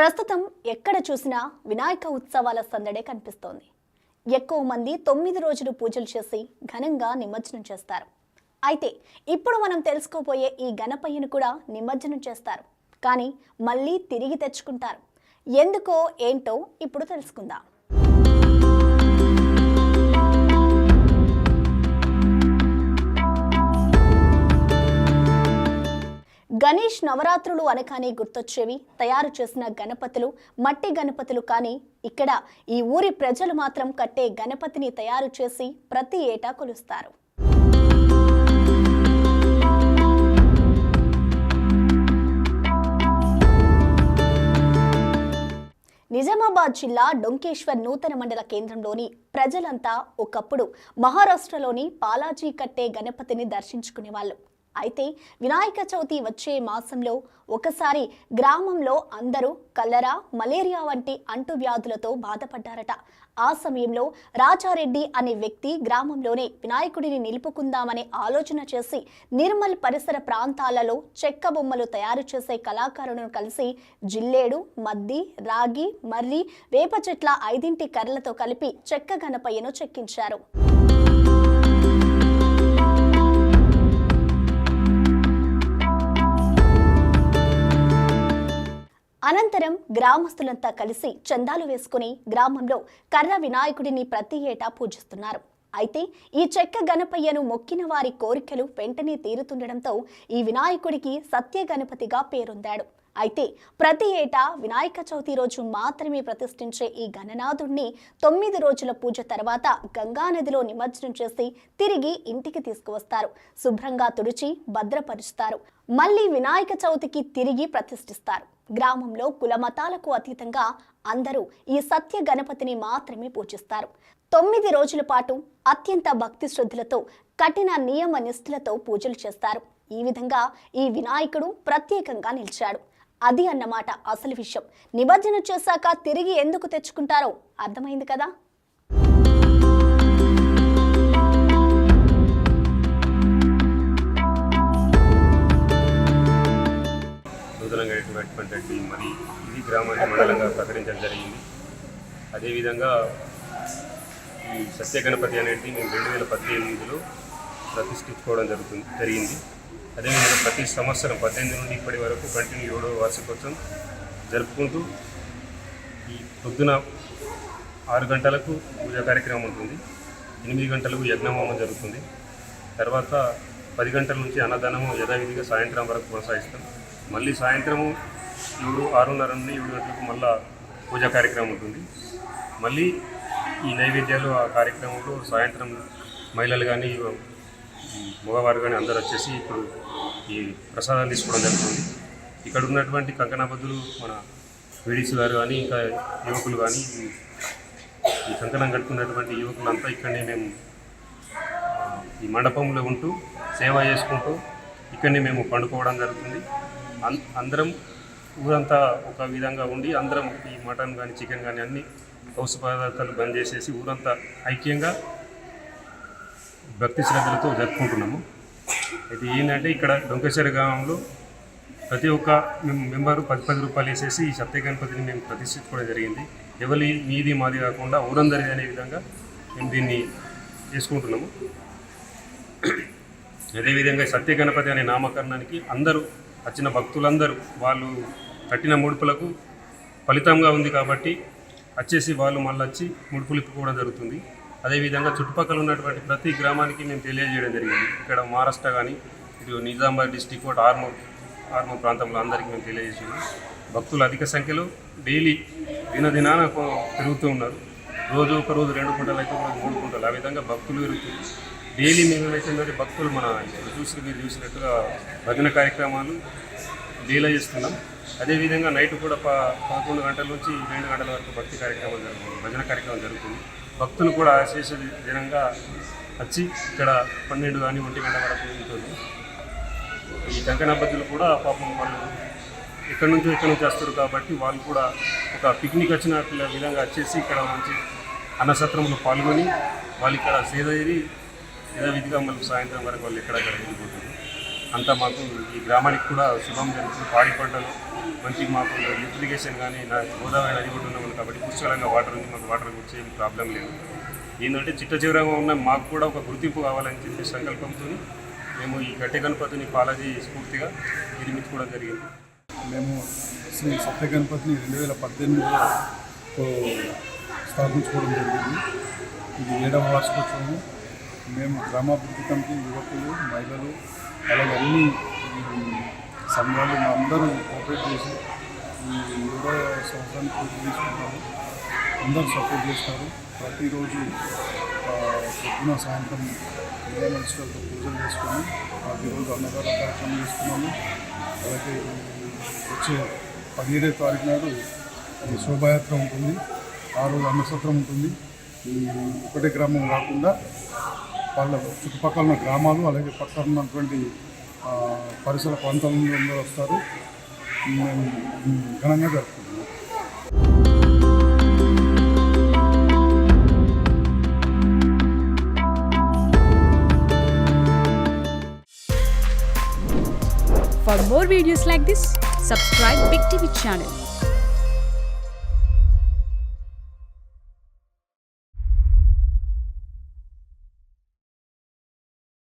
ప్రస్తుతం ఎక్కడ చూసినా వినాయక ఉత్సవాల సందడే కనిపిస్తోంది. ఎక్కువ మంది 9 రోజులు పూజలు చేసి ఘనంగా నిమజ్జనం చేస్తారు. అయితే ఇప్పుడు మనం తెలుసుకోబోయే ఈ గణపయ్యను కూడా నిమజ్జనం చేస్తారు, కానీ మళ్ళీ తిరిగి తెచ్చుకుంటారు. ఎందుకో ఏంటో ఇప్పుడు తెలుసుకుందాం. గణేష్ నవరాత్రులు అనగానే గుర్తొచ్చేవి తయారు చేసిన గణపతులు, మట్టి గణపతులు. కానీ ఇక్కడ ఈ ఊరి ప్రజలు మాత్రం కట్టే గణపతిని తయారు చేసి ప్రతి ఏటా కొలుస్తారు. నిజామాబాద్ జిల్లా డొంకేశ్వర్ నూతన మండల కేంద్రంలోని ప్రజలంతా ఒకప్పుడు మహారాష్ట్రలోని పాలాజీ కట్టే గణపతిని దర్శించుకునేవాళ్ళు. అయితే వినాయక చవితి వచ్చే మాసంలో ఒకసారి గ్రామంలో అందరూ కలరా, మలేరియా వంటి అంటువ్యాధులతో బాధపడ్డారట. ఆ సమయంలో రాజారెడ్డి అనే వ్యక్తి గ్రామంలోనే వినాయకుడిని నిలుపుకుందామనే ఆలోచన చేసి నిర్మల్ పరిసర ప్రాంతాలలో చెక్క బొమ్మలు తయారు చేసే కళాకారులను కలిసి జిల్లేడు, మద్ది, రాగి, మర్రి, వేప చెట్ల 5 కర్రలతో కలిపి చెక్క గణపయ్యను చెక్కించారు. అనంతరం గ్రామస్తులంతా కలిసి చందాలు వేసుకుని గ్రామంలో కర్ర వినాయకుడిని ప్రతి ఏటా పూజిస్తున్నారు. అయితే ఈ చెక్క గణపయ్యను మొక్కిన వారి కోరికలు వెంటనే తీరుతుండడంతో ఈ వినాయకుడికి సత్య గణపతిగా పేరొందాడు. అయితే ప్రతి ఏటా వినాయక చవితి రోజు మాత్రమే ప్రతిష్ఠించే ఈ గణనాథుడిని 9 రోజుల పూజ తర్వాత గంగానదిలో నిమజ్జనం చేసి తిరిగి ఇంటికి తీసుకువస్తారు. శుభ్రంగా తుడిచి భద్రపరుస్తారు. మళ్ళీ వినాయక చవితికి తిరిగి ప్రతిష్ఠిస్తారు. గ్రామంలో కులమతాలకు అతీతంగా అందరూ ఈ సత్య గణపతిని మాత్రమే పూజిస్తారు. 9 రోజుల పాటు అత్యంత భక్తి శ్రద్ధలతో, కఠిన నియమ నిష్ఠలతో పూజలు చేస్తారు. ఈ విధంగా ఈ వినాయకుడు ప్రత్యేకంగా నిలిచాడు. అది అన్నమాట అసలు విషయం. నిమజ్జనం చేశాక తిరిగి ఎందుకు తెచ్చుకుంటారో అర్థమైంది కదా. మరి ఇది గ్రామాన్ని మండలంగా ప్రకటించడం జరిగింది. అదేవిధంగా ఈ సత్య గణపతి అనేది మేము 2018లో ప్రతిష్ఠించుకోవడం జరిగింది. అదేవిధంగా ప్రతి సంవత్సరం 18 నుండి ఇప్పటి వరకు కంటిన్యూ 7వ వార్షికోత్సవం జరుపుకుంటూ ఈ పొద్దున 6 గంటలకు పూజా కార్యక్రమం ఉంటుంది. 8 గంటలకు యజ్ఞహోమం జరుగుతుంది. తర్వాత 10 గంటల నుంచి అన్నదానము యథావిధిగా సాయంత్రం వరకు కొనసాగిస్తాం. మళ్ళీ సాయంత్రము 6:30 నుండి 7 గంటలకు మళ్ళీ పూజా కార్యక్రమం ఉంటుంది. మళ్ళీ ఈ నైవేద్యాలు ఆ కార్యక్రమంలో సాయంత్రం మహిళలు కానీ మగవారు కానీ అందరూ వచ్చేసి ఇప్పుడు ఈ ప్రసాదాలు తీసుకోవడం జరుగుతుంది. ఇక్కడ ఉన్నటువంటి కంకణబద్దులు మన వీడీసీ గారు కానీ ఇంకా యువకులు కానీ ఈ కంకణం కట్టుకున్నటువంటి యువకులంతా ఇక్కడనే మేము ఈ మండపంలో ఉంటూ సేవ చేసుకుంటూ ఇక్కడనే మేము పండుకోవడం జరుగుతుంది. అందరం ఊరంతా ఒక విధంగా ఉండి అందరం ఈ మటన్ కానీ చికెన్ కానీ అన్ని పౌష్టిక పదార్థాలు బంద్ చేసేసి ఊరంతా ఐక్యంగా భక్తి శ్రద్ధలతో జరుపుకుంటున్నాము. అయితే ఏంటంటే ఇక్కడ డొంకేశ్వర గ్రామంలో ప్రతి ఒక్క మెంబరు 10 రూపాయలు వేసేసి ఈ సత్య గణపతిని మేము ప్రతిష్ఠించుకోవడం జరిగింది. ఎవరి మీది మాది కాకుండా ఊరందరిది అనే విధంగా మేము దీన్ని చేసుకుంటున్నాము. అదేవిధంగా సత్య గణపతి అనే నామకరణానికి అందరూ వచ్చిన భక్తులందరూ వాళ్ళు కట్టిన ముడుపులకు ఫలితంగా ఉంది కాబట్టి వచ్చేసి వాళ్ళు మళ్ళీ వచ్చి ముడుపులు ఇప్పుకోవడం జరుగుతుంది. అదేవిధంగా చుట్టుపక్కల ఉన్నటువంటి ప్రతి గ్రామానికి మేము తెలియజేయడం జరిగింది. ఇక్కడ మహారాష్ట్ర కానీ ఇటు నిజామాబాద్ డిస్టిక్ ఆర్మూర్ ప్రాంతంలో అందరికీ మేము తెలియజేసాము. భక్తులు అధిక సంఖ్యలో డైలీ దినదినాన పెరుగుతూ ఉన్నారు. రోజు ఒక రోజు 2 కుంటలు అయితే 3 కుంటలు, ఆ విధంగా భక్తులు పెరుగుతుంది. డైలీ మేము ఏమైతుందంటే భక్తులు మీరు చూసినట్టుగా భజన కార్యక్రమాలు డైలీ చేస్తున్నాం. అదేవిధంగా నైట్ కూడా 11 గంటల నుంచి 2 గంటల వరకు భజన కార్యక్రమం జరుగుతుంది. భక్తులు కూడా అశేష జనంగా వచ్చి ఇక్కడ 12 కానీ 1 గంట వరకు ఉంటుంది. ఈ కంకణబద్దులు కూడా పాపం వాళ్ళు ఎక్కడి నుంచి వస్తారు కాబట్టి వాళ్ళు కూడా ఒక పిక్నిక్ వచ్చిన విధంగా వచ్చేసి ఇక్కడ మంచి అన్నసత్రంలో పాల్గొని వాళ్ళు ఇక్కడ సేద యథావిధిగా మళ్ళీ సాయంత్రం వరకు వాళ్ళు ఎక్కడెక్కడ వెళ్ళిపోతుంది. అంతా మాకు ఈ గ్రామానికి కూడా శుభం జరుగుతుంది. పాడి పంటలు మంచి మాకు లిఫ్టిగేషన్ కానీ గోదావరి నది కూడా ఉన్నాం కాబట్టి పుష్కలంగా వాటర్ ఉంది. మాకు వాటర్ గురించి ఏం ప్రాబ్లం లేదు. ఏంటంటే చిట్ట చివరంగా ఉన్న మాకు కూడా ఒక గుర్తింపు కావాలని చెప్పి సంకల్పంతో మేము ఈ గట్టె గణపతిని బాలాజీ స్ఫూర్తిగా నిర్మించుకోవడం జరిగింది. మేము శ్రీ సత్య గణపతిని 2018లో స్థాపించుకోవడం జరిగింది. ఇది 7వ వార్షికోత్సవం. మేము గ్రామాభివృద్ధి కమిటీ, యువకులు, మహిళలు, అలాగే అన్ని సంఘాలు అందరూ కోఆపరేట్ చేసి ఈ 7వ సంవత్సరానికి పూర్తి చేసుకుంటాము. అందరూ సపోర్ట్ చేస్తారు. ప్రతిరోజు పొద్దున సాయంత్రం నియమనిష్టలతో పూజలు చేసుకొని ప్రతిరోజు అన్నదాన కార్యక్రమం చేసుకున్నాము. అలాగే వచ్చే 17వ తారీఖు నాడు శోభాయాత్ర ఉంటుంది. ఆ రోజు అన్నసత్రం ఉంటుంది. ఈ ఒకటే గ్రామం కాకుండా వాళ్ళ చుట్టుపక్కల ఉన్న గ్రామాలు అలాగే పక్కన ఉన్నటువంటి పరిసర ప్రాంతాల నుండి అందరూ వస్తారు. మేము ఘనంగా జరుపుకుంటున్నాం. For more videos like this, subscribe Big TV channel.